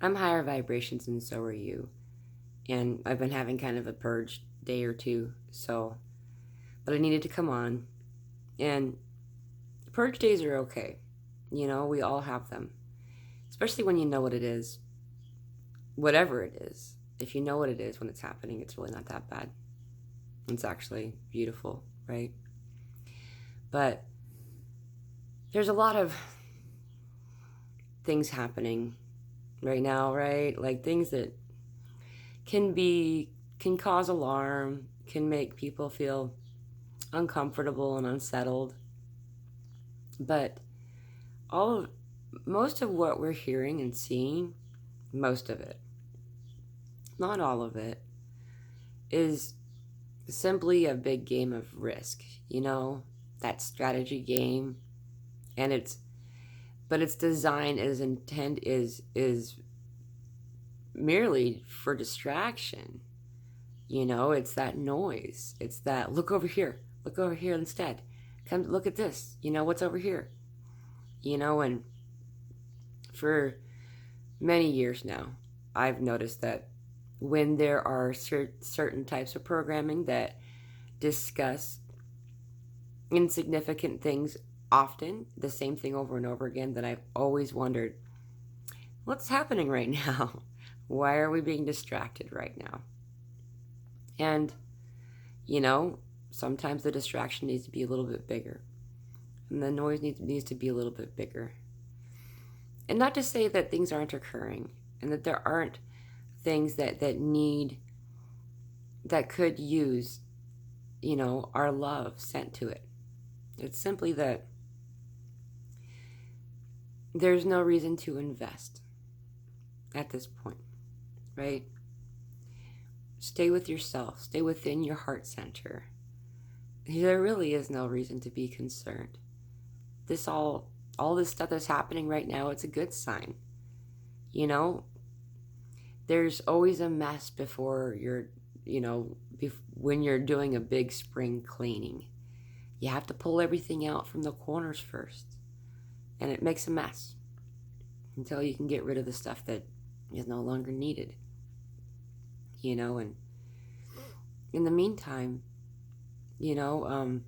I'm higher vibrations and so are you. And I've been having kind of a purge day or two, so, but I needed to come on. And purge days are okay. You know, we all have them, especially when you know what it is, whatever it is. If you know what it is when it's happening, it's really not that bad. It's actually beautiful, right? But there's a lot of things happening right now, right? Like things that can cause alarm, can make people feel uncomfortable and unsettled. But all of most of what we're hearing and seeing, most of it, not all of it, is simply a big game of risk, you know, that strategy game. And its design is intent is merely for distraction. You know, it's that noise. It's that look over here instead. Come look at this. You know what's over here. You know, and for many years now, I've noticed that when there are certain types of programming that discuss insignificant things often, the same thing over and over again, that I've always wondered, what's happening right now? Why are we being distracted right now? And, you know, sometimes the distraction needs to be a little bit bigger, and the noise needs to be a little bit bigger. And not to say that things aren't occurring and that there aren't things that could use, you know, our love sent to it. It's simply that there's no reason to invest at this point, right? Stay with yourself, stay within your heart center. There really is no reason to be concerned. This all this stuff that's happening right now, it's a good sign. You know, there's always a mess before you're, you know, when you're doing a big spring cleaning. You have to pull everything out from the corners first, and it makes a mess until you can get rid of the stuff that is no longer needed. You know, and in the meantime, you know,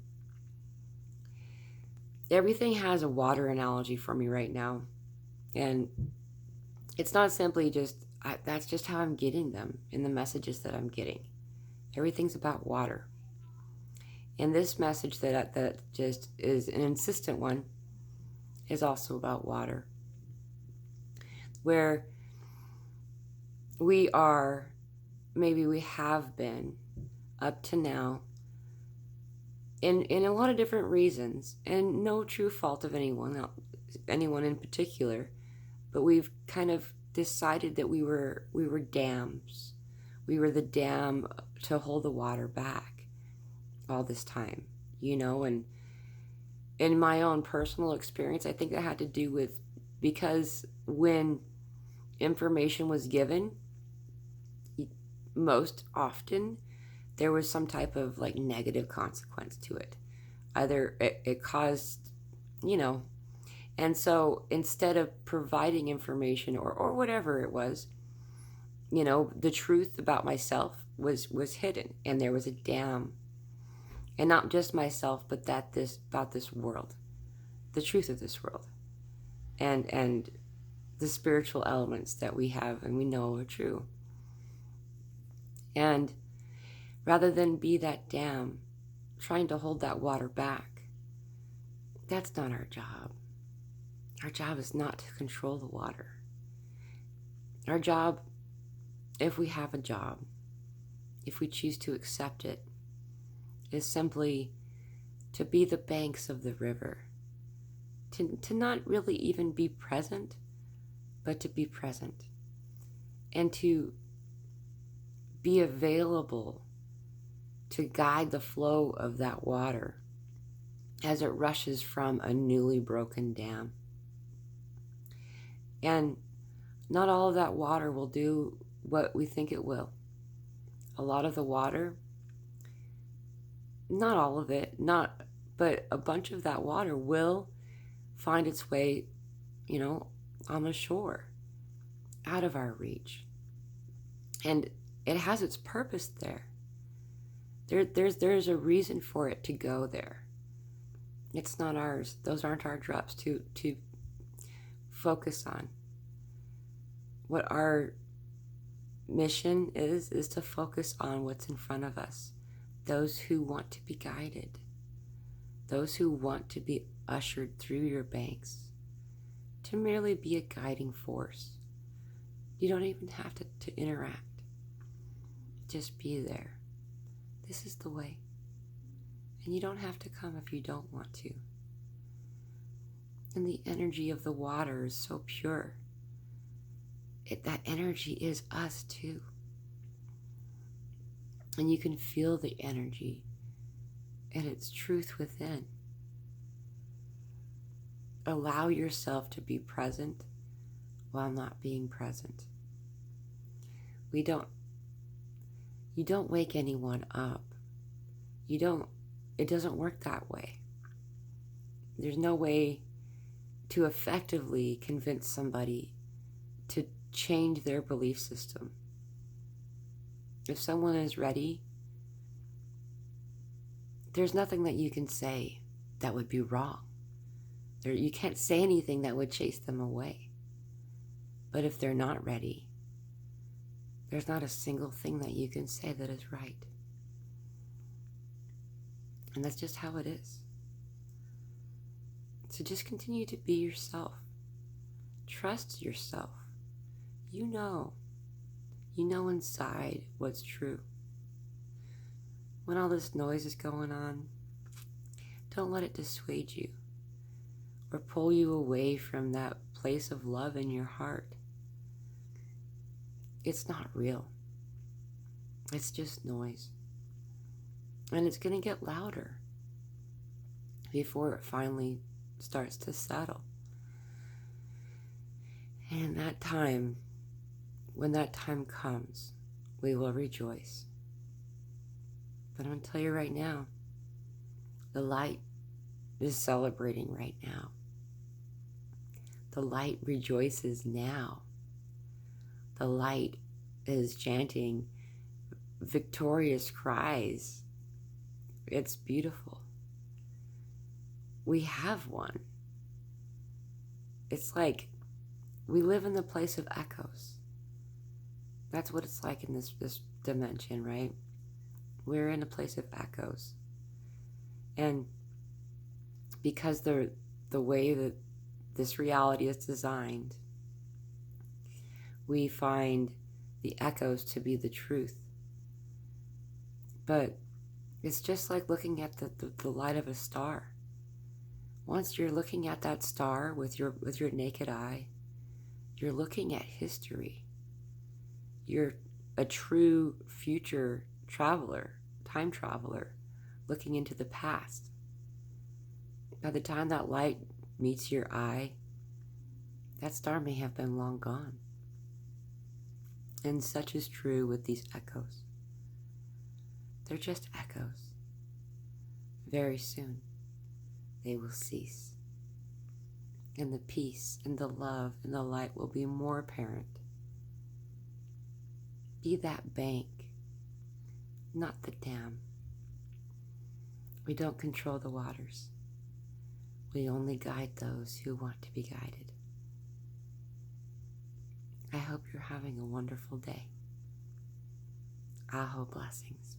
everything has a water analogy for me right now. And it's not simply that's just how I'm getting them in the messages that I'm getting. Everything's about water. And this message that just is an insistent one is also about water. Where we are, maybe we have been up to now, in a lot of different reasons, and no true fault of anyone in particular, but we've kind of decided that we were dams. We were the dam to hold the water back all this time, you know. And in my own personal experience, I think that had to do with, because when information was given, most often there was some type of like negative consequence to it. Either it caused, you know, and so instead of providing information or whatever it was, you know, the truth about myself was hidden, and there was a dam. And not just myself, but about this world, the truth of this world, and the spiritual elements that we have and we know are true. And rather than be that dam trying to hold that water back, that's not our job. Our job is not to control the water. Our job, if we have a job, if we choose to accept it, is simply to be the banks of the river. To not really even be present, but to be present. And to be available to guide the flow of that water as it rushes from a newly broken dam. And not all of that water will do what we think it will. A lot of the water, not all of it, but a bunch of that water will find its way, you know, on the shore. out of our reach. And it has its purpose there. There's a reason for it to go there. It's not ours. Those aren't our drops to focus on. What our mission is to focus on what's in front of us. Those who want to be guided. Those who want to be ushered through your banks. To merely be a guiding force. You don't even have to interact. Just be there. This is the way. And you don't have to come if you don't want to. And the energy of the water is so pure. That energy is us too. And you can feel the energy and its truth within. Allow yourself to be present while not being present. You don't wake anyone up. It doesn't work that way. There's no way to effectively convince somebody to change their belief system. If someone is ready, there's nothing that you can say that would be wrong. You can't say anything that would chase them away. But if they're not ready, there's not a single thing that you can say that is right. And that's just how it is. So just continue to be yourself. Trust yourself. You know inside what's true. When all this noise is going on, don't let it dissuade you or pull you away from that place of love in your heart. It's not real. It's just noise. And it's going to get louder before it finally starts to settle. And that time, when that time comes, we will rejoice. But I'm going to tell you right now, the light is celebrating right now. The light rejoices now. The light is chanting victorious cries. It's beautiful. We have one. It's like we live in the place of echoes. That's what it's like in this dimension, right? We're in a place of echoes. And because the way that this reality is designed, we find the echoes to be the truth. But it's just like looking at the light of a star. Once you're looking at that star with your naked eye, you're looking at history. You're a true future traveler, time traveler, looking into the past. By the time that light meets your eye, that star may have been long gone. And such is true with these echoes. They're just echoes. Very soon, they will cease. And the peace and the love and the light will be more apparent. Be that bank, not the dam. We don't control the waters. We only guide those who want to be guided. I hope you're having a wonderful day. Aho blessings.